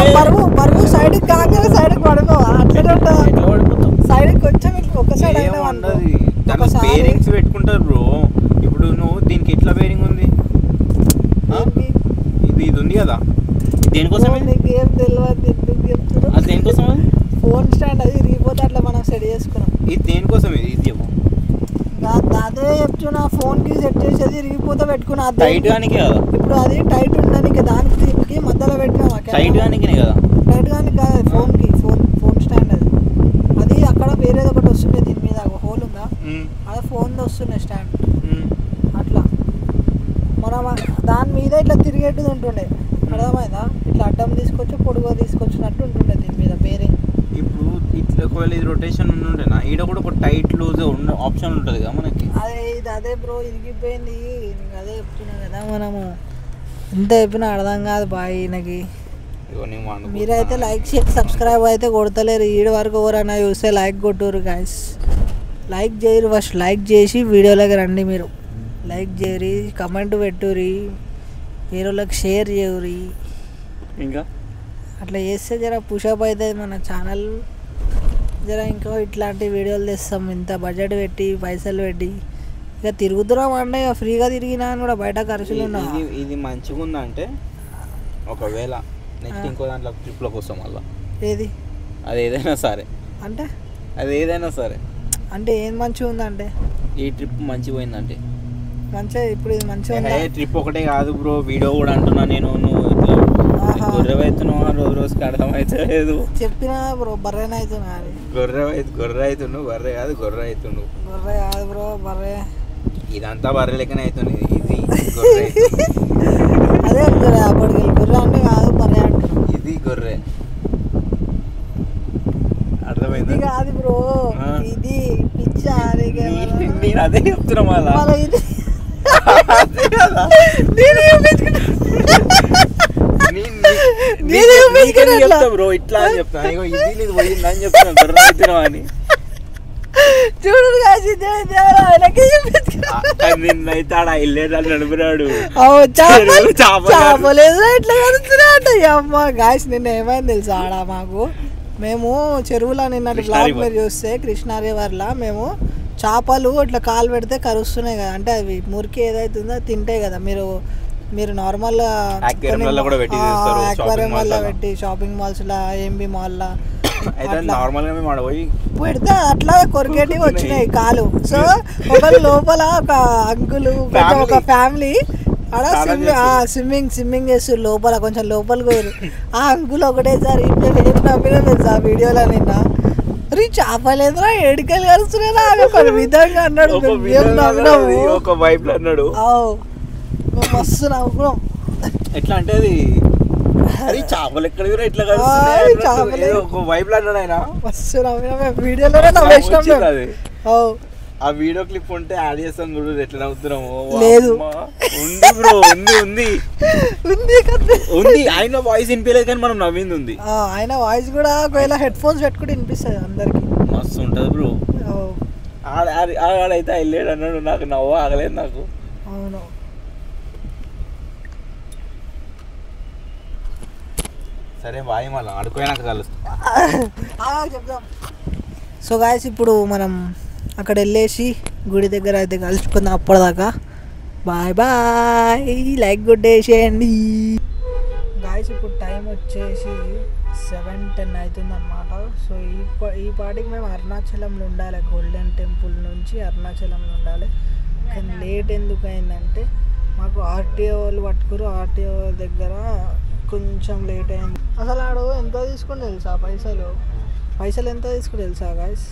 బరువు సైడ్కి కాగానే సైడ్కి పడుకోవా, అట్లనే ఉంటుంది. ఎట్లా పడిపోతాం? సైడ్కి కొంచెం ఇట్లా ఒక సైడ్ అయినా ఏముండదు. దాంట్లో బేరింగ్స్ పెట్టుకుంటారు బ్రో. ఇప్పుడు నువ్వు దీనికి ఎట్లా బేరింగ్ ఉంది? ఇది ఉంది కదా. దేనికోసం నీకు ఏం తెలియదు ఎందుకు చెప్తున్నావు? అది దేనికోసం? ఫోన్ స్టాండ్ అది రిగిపోతే అట్లా మనం సెట్ చేసుకున్నాం. ఇది దేనికోసం? ఇది చెప్పు. అదే చెప్తున్నా, ఫోన్ కి సెట్ చేసేది ఇరిగిపోతే పెట్టుకున్నా. టైట్ గానికే కదా, ఇప్పుడు అది టైట్ ఉండడానికి దానికి దీనికి మధ్యలో పెట్టినా. టైట్ గానికే కదా, టైట్ గానికి కాదు, ఫోన్ స్టాండ్ అది. అది అక్కడ వేరేది ఒకటి వస్తుండే, దీని మీద హోల్ ఉందా, అదే ఫోన్ వస్తున్నాయి స్టాండ్. అట్లా మనం దాని మీద ఇట్లా తిరిగేట్టుది ఉంటుండే, అర్థమైందా? ఇట్లా అడ్డం తీసుకొచ్చి పొడుగా తీసుకొచ్చినట్టు ఉంటుండే దీని మీద బేరింగ్. ఇప్పుడు ఇట్లా ఒకవేళ ఇది రొటేషన్ ఉంటుండేనా, ఈడ కూడా ఒక టైట్ లూజ్ ఉన్న ఆప్షన్ ఉంటుంది కదా మనకి. అదే బ్రో ఇరిగిపోయింది, అదే చెప్తున్నా కదా. మనము ఎంత చెప్పినా అర్థం కాదు బాయ్ ఈయనకి. మీరైతే లైక్ చేసి సబ్స్క్రైబ్ అయితే కొడతలేరు. ఈడు వరకు ఎవరైనా చూస్తే లైక్ కొట్టురు గాయస్. లైక్ చేయరు, ఫస్ట్ లైక్ చేసి వీడియోలోకి రండి. మీరు లైక్ చేయరి, కమెంట్ పెట్టురి, వేరేళ్ళకి షేర్ చేయరి. ఇంకా అట్లా చేస్తే జర పుషప్ అవుతుంది మన ఛానల్. జర ఇంకా ఇట్లాంటి వీడియోలు తెస్తాం, ఇంత బడ్జెట్ పెట్టి పైసలు పెట్టి. ఇక తిరుగుతున్నాం అంటే ఇక ఫ్రీగా తిరిగినా కూడా బయట ఖర్చులు ఉన్నా. ఇది మంచిగా ఉందంటే ఒకవేళ నెక్స్ట్ ఇంకో దాంట్లో ట్రిప్లోకి వస్తాం మళ్ళీ. ఏది అది ఏదైనా సరే అంటే, అది ఏదైనా సరే అంటే ఏం మంచిగా ఉందంటే, ఈ ట్రిప్ మంచిగా పోయిందంటే మంచిగా. ఇప్పుడు ఇది మంచిగా ఉందా? ట్రిప్ ఒకటే కాదు బ్రో, వీడియో కూడా అంటున్నా నేను. నువ్వు ఇట్లా గొర్రెవైతున్నావు రోజు రోజుకి అర్థమైతే లేదు. చెప్పినా బ్రో, బర్రెనే అవుతున్నా. అది గొర్రె అవుతున్నావు, బర్రె కాదు గొర్రె అవుతున్నావు. గొర్రె కాదు బ్రో, బర్రె. ఇదంతా బర్రె లెక్కనే అవుతుంది, ఇది గొర్రె. అదే అప్పటికి గొర్రె అంటే కాదు, బర్రె అంటే ఇది గొర్రె. అర్థమైంది ఇది కాదు బ్రో, ఇది పిచ్చా. నేను అదే చెప్తున్నా మళ్ళీ. ఇది చెప్తా బ్రో, ఇట్లా అని చెప్తాను. ఇది నీకు పోయిందని చెప్తున్నా, గొర్రె అవుతున్నావు అని. చూడు నిన్నైతే ఆడ వెళ్ళేదాన్ని నడిపినాడు. చేపలేదు ఇట్లా కడుతున్నాడు. అమ్మ గాయస్, నిన్న ఏమైంది తెలుసా? ఆడ మాకు మేము చెరువులో నిన్నటి బ్లాగ్ మీరు చూస్తే కృష్ణా రివర్లా మేము చేపలు ఇట్లా కాలు పెడితే కరుస్తున్నాయి కదా, అంటే అవి మురికి ఏదైతుందో తింటాయి కదా. మీరు నార్మల్గా అక్వేరియం వల్ల పెట్టి షాపింగ్ మాల్స్లో, ఏంబి మాల్లో పెడితే అట్లా కొరికేటి వచ్చినాయి కాలు. సో ఒక లోపల ఒక అంకులు ఒక ఫ్యామిలీ ఆడ స్విమ్మింగ్ చేస్తారు లోపల, కొంచెం లోపలికి పోయారు. ఆ అంకుల్ ఒకటేసారి ఏం నమ్మినా తెలుసా వీడియోలో నిన్న, రీ చేపలేదురా ఏడికలు కలుస్తున్నారా అని ఒక విధంగా అన్నాడు. ఒక వైపు అన్నాడు, మస్తు నవ్వుకున్నాం. ఎట్లా అంటే అది చేపలు ఎక్కడ ఇట్లా ఒక వైపు అన్నాడు ఆయన. మస్తు నవ్వినా వీడియోలోనే నవ్వేసినాం. ఆ వీడియో క్లిప్ ఉంటే యాడ్ చేస్తాం చూడు, ఎట్లా నవ్వుతున్నాము. లేదు ఉంది బ్రో, ఉంది ఆయన వాయిస్ వినిపించలేదు కానీ మనం నవ్వింది ఉంది. ఆయన వాయిస్ కూడా ఒకవేళ హెడ్ ఫోన్స్ పెట్టుకుంటే వినిపిస్తుంది అందరికి, మస్తు ఉంటుంది బ్రో. ఆడైతే వెళ్ళాడు అన్నాడు, నాకు నవ్వు ఆగలేదు నాకు. అవును. సరే బాయ్, మళ్ళీ ఆడుకోయినాక కలుస్తా చెప్తాం. సో గాయస్, ఇప్పుడు మనం అక్కడ వెళ్ళేసి గుడి దగ్గర అయితే కలుసుకుందాం. అప్పటిదాకా బాయ్ బాయ్, లైక్ కొట్టేసేయండి గాయస్. ఇప్పుడు టైం వచ్చేసి 7:10 అవుతుంది అన్నమాట. సో ఈ పాటికి మేము అరుణాచలంలో ఉండాలి, గోల్డెన్ టెంపుల్ నుంచి అరుణాచలంలో ఉండాలి. కానీ లేట్ ఎందుకు అయిందంటే మాకు ఆర్టీఓ వాళ్ళు పట్టుకురు. ఆర్టీఓ దగ్గర కొంచెం లేట్ అయింది. అసలు ఆడు ఎంత తీసుకుని తెలుసా పైసలు ఎంత తీసుకుని తెలుసా గాయస్?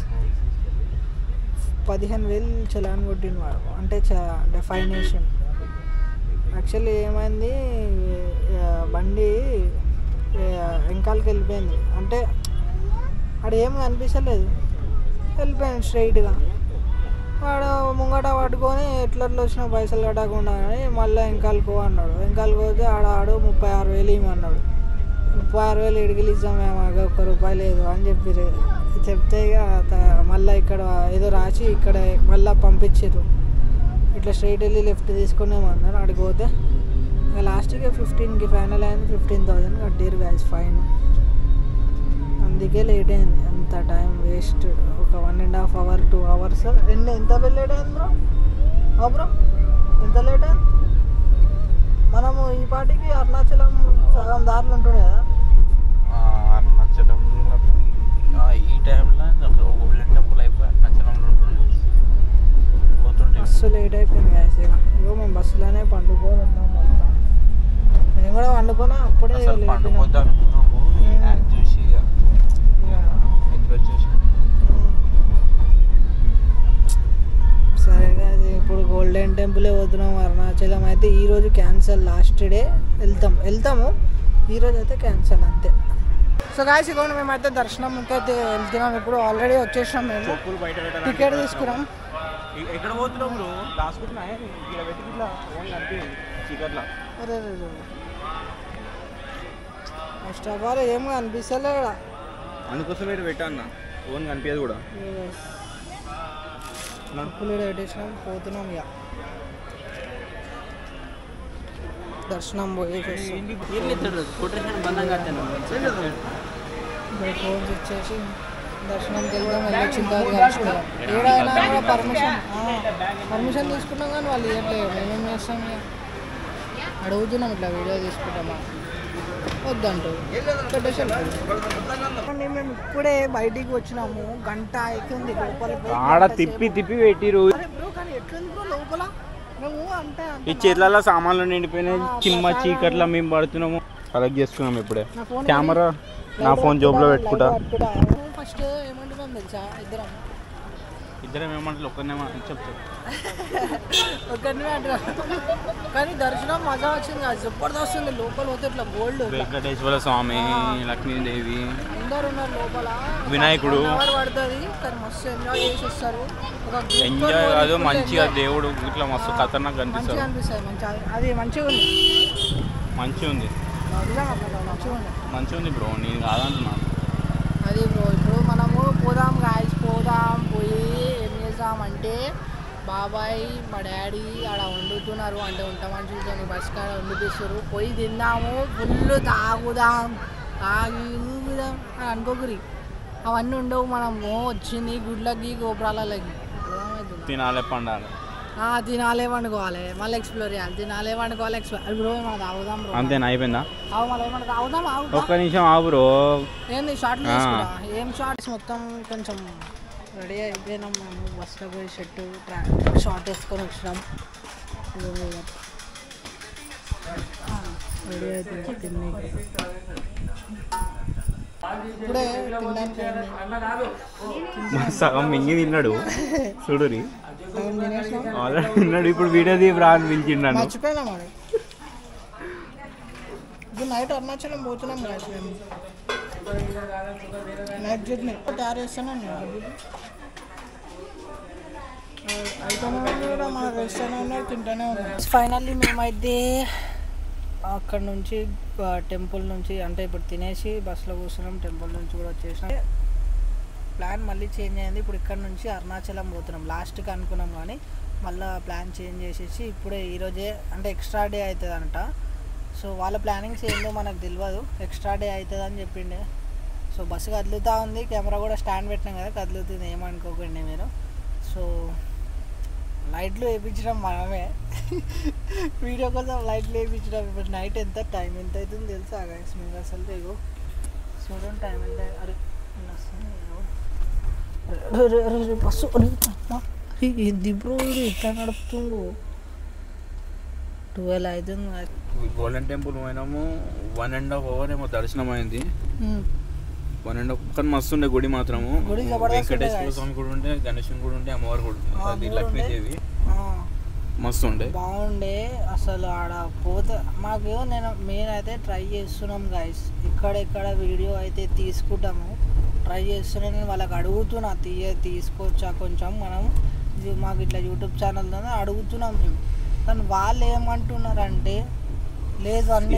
15,000 చలాన్ కొట్టిండు వాడు, అంటే ఫైన్ వేసాం. యాక్చువల్లీ ఏమైంది, బండి వెనకాలకి వెళ్ళిపోయింది, అంటే ఆడ ఏం కనిపించలేదు, వెళ్ళిపోయింది స్ట్రైట్గా. వాడు ముంగట పట్టుకొని ఎట్లా వచ్చిన పైసలు కట్టకుండా అని మళ్ళీ వెనకాలకు అన్నాడు. వెనకాలకు పోతే ఆడు 36,000 ఇవ్వమన్నాడు. 36,000 ఇడిగిలు ఇద్దాం మేము, ₹1 లేదు అని చెప్పిరు. చెప్తే ఇక మళ్ళీ ఇక్కడ ఏదో రాసి ఇక్కడ మళ్ళీ పంపించారు. ఇట్లా స్ట్రైట్ వెళ్ళి లెఫ్ట్ తీసుకునేమన్నారు. అడిగి పోతే ఇక లాస్ట్కి 15కి ఫైనల్ అయింది. 15,000 కట్టిరు గాయస్ ఫైన్. అందుకే లేట్ అయింది, అంత టైం వేస్ట్. ఒక 1.5 hours 2 hours. ఎంత లేట్ అయింది బ్రో? బ్రో ఎంత లేట్ అయింది? మనము ఈ పాటికి అరుణాచలం సగం దారిలో ఉంటుండే కదా. అరుణాచలం ఈ టైంలో గోల్డెన్ టెంపుల్ అయిపోయి అరుణాచలంలో ఉంటుండే పోతుంటే మస్తు లేట్ అయిపోయింది guys. ఇగో మేము బస్సులోనే పండుకొని ఉన్నాం మొత్తం. నేను కూడా పండుకున్నా అప్పుడే పండుకోద్దాం అనుకున్నాము యాడ్ చూసి చూసి సరే guys, ఇప్పుడు గోల్డెన్ టెంపులే పోతున్నాం. అరుణాచలం అయితే ఈరోజు క్యాన్సల్, లాస్ట్ డే వెళ్తాము ఈరోజు అయితే క్యాన్సల్ అంతే. సో గాయస్ ఇదిగోండి మేమైతే దర్శనంకి అయితే వెళ్తున్నాం. ఇప్పుడు ఆల్రెడీ వచ్చేసాం, మేము టికెట్ తీసుకున్నాం. ఎక్కడ పోతున్నాం బ్రో? దాచుకుంటున్నాయి ఇలా పెట్టి ఇట్లా ఫోన్ కనిపించింది చీకట్లా. అరే ఫస్ట్ ఆఫ్ ఆల్ ఏం కనిపిస్తలే ఇక్కడ, అందుకోసం మీరు పెట్టా అన్న ఫోన్ కనిపించదు కూడా. నడుపులు పెట్టేసినాం, పోతున్నాం. ఇక దర్శనం పోయేసి ఫోన్స్ ఇచ్చేసి దర్శనంకి వెళ్దాం. వెళ్ళొచ్చిన తర్వాత కలుసుకుందాం. ఏడైనా కూడా పర్మిషన్ తీసుకున్నాం కానీ వాళ్ళు ఇవ్వట్లేదు. మేమేం చేస్తాం, ఇక అడుగుతున్నాం ఇట్లా వీడియో తీసుకుంటామా వద్దంటూ పెట్టేసి మేము ఇప్పుడే బయటికి వచ్చినాము. గంట అవుతుంది లోపల ఆడ తిప్పి పెట్టిరు. బ్రో కానీ ఎట్లుంది బ్రో లోపల? మేము అంటే ఈ చేతులలో సామాన్లు నిండిపోయినాయి, చిమ్మ చీకట్లా మేము పడుతున్నాము. కలెక్ట్ చేసుకున్నాం ఇప్పుడే. కెమెరా నా ఫోన్ జోబులో పెట్టుకుంటా. ఫస్ట్ ఏమంటున్నాం తెలుసా, ఇద్దరం ఏమంటారు ఒక్కరినే చెప్తారు ఒక్కరినే అంటున్నాం. కానీ దర్శనం మజా వచ్చింది కదా, జబర్దస్త్ ఉంది. లోపల పోతే ఇట్లా గోల్డ్ వెంకటేశ్వర స్వామి, లక్ష్మీదేవి, అందరు ఉన్నారు లోపల. వినాయకుడు పడుతుంది కానీ మస్తు ఎంజాయ్ చేసి వస్తారు. ఎంజాయ్ కాదు మంచిగా దేవుడు ఇట్లా మస్తు ఖతర్నాక్ మంచిగా కనిపిస్తారు. అనిపిస్తుంది. అది మంచిగా ఉంది, మంచిగా ఉంది మంచిగా ఉంది బ్రో, నేను కాదంటున్నాను. అది బ్రో ఇప్పుడు మనము పోదాం గాయస్, పోయి ఏం చేద్దామంటే బాబాయ్ మా డాడీ ఆడ వండుతున్నారు, అంటే వంట మనుషులతో బస్ కాడ వండిపిస్తారు. పోయి తిందాము, ఫుల్ తాగుదాం, తాగి ఊగుదాం అని అనుకోకురి. అవన్నీ ఉండవు. మనము వచ్చింది గుడ్లకి గోపురాలకి తినాలి పండాలి, తినాలే వండుకోవాలి, మళ్ళీ ఎక్స్ప్లోర్ చేయాలి, తినాలే వండుకోవాలి, ఎక్స్ప్లోర్. బ్రో మనం తాగుదాం బ్రో. అంతేనా? అయిపోయిందా? మళ్ళీ ఏమన్నా తాగుదాం. ఒక్క నిమిషం ఆగు బ్రో. ఏంది షార్ట్లు తీసుకురా? ఏం షార్ట్స్? మొత్తం కొంచెం రెడీ అయిపోయినాం మేము. బస్లో పోయి షర్టు షార్ట్ వేసుకొని వచ్చినాం. రెడీ అయిపోయింది తిని. ఇప్పుడే తినడానికి సగం మింగి తిన్నాడు చూడురి, తినేసినాం. ఆల్రెడీ తిన్నాడు. ఇప్పుడు వీడియో తీయరా అని పిలిచిండు. మర్చిపోయినాం మరి. ఇప్పుడు నైట్ అరుణాచలం పోతున్నాం కదా మేము. నైట్ జర్నీ తయారు చేస్తాను అయితేనే కూడా మనకు వేస్తూనే ఉన్నాయి, తింటూనే ఉన్నాయి. ఫైనల్లీ మేమైతే అక్కడ నుంచి టెంపుల్ నుంచి, అంటే ఇప్పుడు తినేసి బస్సులో కూర్చున్నాం, టెంపుల్ నుంచి కూడా వచ్చేసినాం. ప్లాన్ మళ్ళీ చేంజ్ అయింది. ఇప్పుడు ఇక్కడ నుంచి అరుణాచలం పోతున్నాం. లాస్ట్కి అనుకున్నాం కానీ మళ్ళీ ప్లాన్ చేంజ్ చేసేసి ఇప్పుడే ఈరోజే, అంటే ఎక్స్ట్రా డే అవుతుందంట. సో వాళ్ళ ప్లానింగ్స్ ఏందో మనకు తెలియదు, ఎక్స్ట్రా డే అవుతుంది అని చెప్పిండే. సో బస్సు కదులుతూ ఉంది, కెమెరా కూడా స్టాండ్ పెట్టినాం కదా, కదులుతుంది, ఏమనుకోకండి మీరు. సో లైట్లు వేయించడం మనమే, వీడియో కోసం లైట్లు వేయించడం. ఇప్పుడు నైట్ ఎంత టైం ఎంత అవుతుంది తెలుసా గైస్ మీకు? అసలు ఇగో చూడండి టైం ఎంత. అరే బస్సు ఏంది బ్రో ఇది ఎట్లా నడుపుతుండు? 12 అవుతుంది. గోల్డెన్ టెంపుల్ పోయినాము, 1.5 hour ఏమో దర్శనం అయింది. 1.5 కానీ మస్తు ఉండే గుడి మాత్రము. వెంకటేశ్వర స్వామి గుడి ఉండే, గణేశుని గుడి ఉండే, అమ్మవారి గుడి ఉండే, అది లక్ష్మీదేవి మస్తు ఉండే, బాగుండే. అసలు ఆడ పోతే మాకు నేనైతే ట్రై చేస్తున్నాం గైస్, ఇక్కడెక్కడ వీడియో అయితే తీసుకుంటాము, ట్రై చేస్తున్నాను. నేను వాళ్ళకి అడుగుతున్నా తీసుకోవచ్చా కొంచెం, మనం మాకు ఇట్లా యూట్యూబ్ ఛానల్ అడుగుతున్నాం మేము. కానీ వాళ్ళు ఏమంటున్నారంటే లేదు అన్ని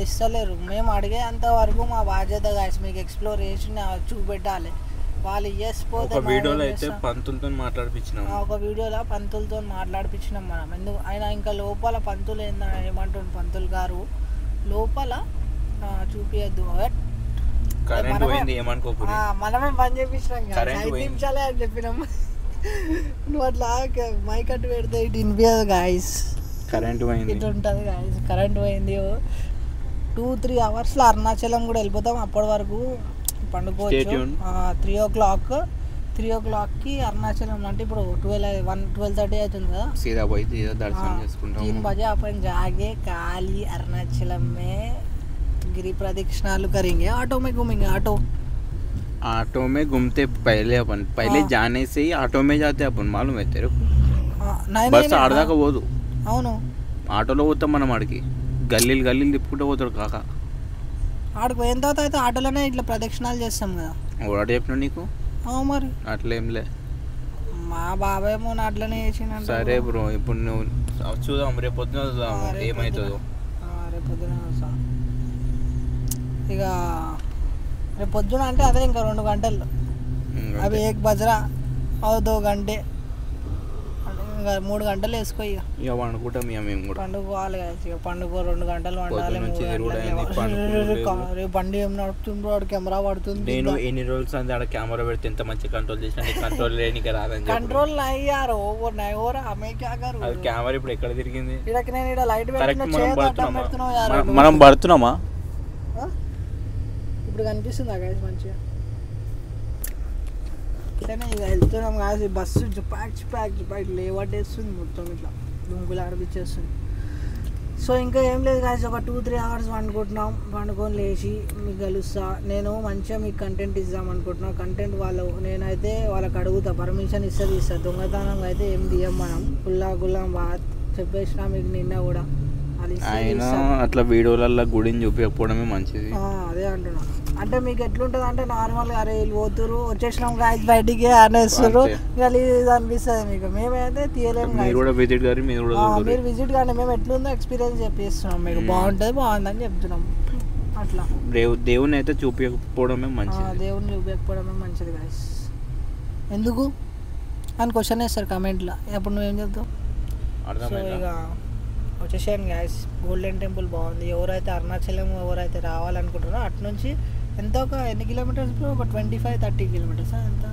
ఇస్తలేరు. మేము అడిగే అంతవరకు మా బాధ్యత గాయస్, మీకు ఎక్స్ప్లోరేషన్ చూపెట్టాలి. వాళ్ళు ఇయ్యకపోతే ఒక వీడియోలో అయితే పంతులతో మాట్లాడిపించినాం, ఒక వీడియోలో పంతులతో మాట్లాడిపించినాం మనం. ఎందుకు ఆయన ఇంకా లోపల పంతులు ఏమంటుండు, పంతులు గారు లోపల చూపియద్దు, మనమే పని చేపించినాం, 5 నిమిషాలే అని చెప్పినాం. నువ్వు అట్లా మైక్ అట్టు పెడితే ఇటు వినిపించదు గాయస్, కరెంట్ పోయింది, ఇటు ఉంటుంది గాయస్. కరెంట్ పోయింది. 2-3 అవర్స్లో అరుణాచలం కూడా వెళ్ళిపోతాం. అప్పటి వరకు పండుకోవచ్చు. 3 o'clock 3 o'clockకి అరుణాచలం అంటే ఇప్పుడు 12:30 అవుతుంది కదా. సీదా పోయి సీదా దర్శనం చేసుకుంటాం. 3 बजे अपन जाके काली अरुणाचलम में गिरी प्रदक्षिणालू करेंगे. ऑटो में घूमेंगे. ऑटो में घूमते पहले जाने से ही ऑटो में जाते अपन मालूम है तेरे को. బస్ ఆడదాకా పోదు. అవును ఆటోలో పోతాం మనం ఆడికి. గల్లీలు తిప్పుకుంటూ పోతాడు కాక. ఆడికి పోయిన తర్వాత అయితే ఆటోలోనే ఇట్లా ప్రదక్షిణాలు చేస్తాం కదా. ఒకటి చెప్పినా నీకు మరి అట్లేంలే. మా బాబాయ్ ఏమో అట్లనే చేసిన. సరే బ్రో ఇప్పుడు నువ్వు చూద్దాం రేపు పొద్దున చూద్దాం ఏమవుతుందో. రేపు పొద్దున వస్తాం. ఇక రేపు పొద్దున అంటే అదే ఇంకా 2 గంటలు. అవి 1 బజరా 2 గంటే ఇంకా 3 గంటలు వేసుకో. ఇక పండుకుంటాం మేము కూడా. పండుకోవాలి కదా. ఇక పండుకో 2 గంటలు వండాలి. రేపు బండి ఏం నడుపుతుండ్రో ఆడ కెమెరా పడుతుంది. నేను ఎన్ని రోజులు సంది ఆడ కెమెరా పెడితే ఎంత మంచి కంట్రోల్ చేసినా కంట్రోల్ లేనికి రాదని కంట్రోల్ నయ్యారు ఓరా ఆమె క్యాగారు. అది కెమెరా ఇప్పుడు ఎక్కడ తిరిగింది. ఇడకి నేను ఇక్కడ లైట్ మనం పడుతున్నామా ఇప్పుడు కనిపిస్తుందా గాయస్ మంచిగా. ఇట్లనే ఇక వెళ్తున్నాం కాదు. బస్సు చుపాక్ లేవట్టేస్తుంది మొత్తం ఇట్లా దుంకులు ఆడిపించేస్తుంది. సో ఇంకా ఏం లేదు కాదు. ఒక 2-3 అవర్స్ పండుకొని లేచి మీకు కలుస్తా. నేను మంచిగా మీకు కంటెంట్ ఇద్దాం అనుకుంటున్నా. కంటెంట్ నేనైతే వాళ్ళకి అడుగుతా, పర్మిషన్ ఇస్తా. దొంగతనం అయితే ఏం తీయం మనం. గుల్లాం బాగా చెప్పేసిన మీకు నిన్న కూడా. అట్లా వీడియోలలో గుడిని చూపించకపోవడమే మంచిది. అదే అంటున్నా. అంటే మీకు ఎట్లుంటుంది అంటే నార్మల్గా అరే వీళ్ళు పోతురు వచ్చేసినాం గాయస్ బయటికి అనేస్తారు. గలీజ్ అనిపిస్తుంది మీకు. మేమైతే తీయలేము. మీరు విజిట్ కానీ మేము ఎట్లుందో ఎక్స్పీరియన్స్ చెప్పిస్తున్నాం మీకు. బాగుందని చెప్తున్నాం. అట్లా దేవుని అయితే చూపించకపోవడమే మంచిది. దేవుని చూపించకపోవడమే మంచిది గాయస్. ఎందుకు అని క్వశ్చన్ వేస్తారు కమెంట్లో. అప్పుడు నువ్వేం చెప్తావు? సో ఇక వచ్చేసాను గాయస్. గోల్డెన్ టెంపుల్ బాగుంది. ఎవరైతే అరుణాచలం ఎవరైతే రావాలనుకుంటారో అటు నుంచి ఎంత ఎన్ని కిలోమీటర్స్ బ్రో? ఒక 25-30 కిలోమీటర్స్. ఎంత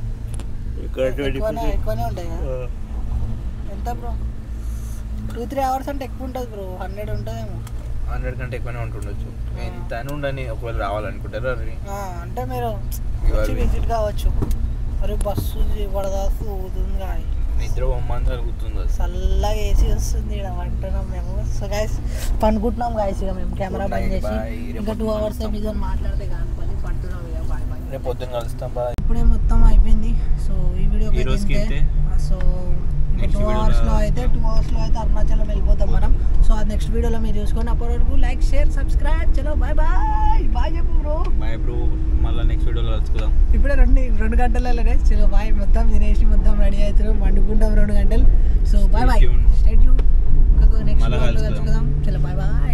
ఎక్కువనే ఉంటాయి కదా. ఎంత బ్రో? 2-3 అవర్స్ అంటే ఎక్కువ ఉంటుంది బ్రో. 100 ఉంటుందేమో. 100 కంటే ఎక్కువనే ఉంటుండొచ్చు. ఎంత అని ఉండని ఒకవేళ రావాలనుకుంటారు అంటే మీరు వచ్చి విజిట్ కావచ్చు. మరి బస్సు వడదాసు ఊతుంది కానీ నిద్ర బొమ్మంతా అరుగుతుంది. చల్లగా ఏసీ వస్తుంది ఇక్కడ అంటున్నాం మేము. సో గైస్ పండుకుంటున్నాం గైస్. ఇక మేము కెమెరా బంద్ చేసి ఇంకా 2 అవర్స్ మీతో మాట్లాడితే కానీ పడుతున్నాం. ఇక బాయ్. రేపు పొద్దున్న కలుస్తాం. ఇప్పుడే మొత్తం అయిపోయింది. సో ఈ వీడియో సో 2 అవర్స్లో అయితే అరుణాచలం వెళ్ళిపోతాం మనం. సో అది నెక్స్ట్ వీడియోలో మీరు చూసుకోండి. అప్పటి వరకు లైక్ షేర్ సబ్స్క్రైబ్. చలో బాయ్ చెప్పు బ్రో. Bye bro. మళ్ళీ నెక్స్ట్ వీడియోలో కలుసుకుందాం. ఇప్పుడే 2 గంటలలోనే చలో బాయ్. మొత్తం తినేసి మొత్తం రెడీ అవుతున్నాం. వండుకుంటాం 2 గంటలు.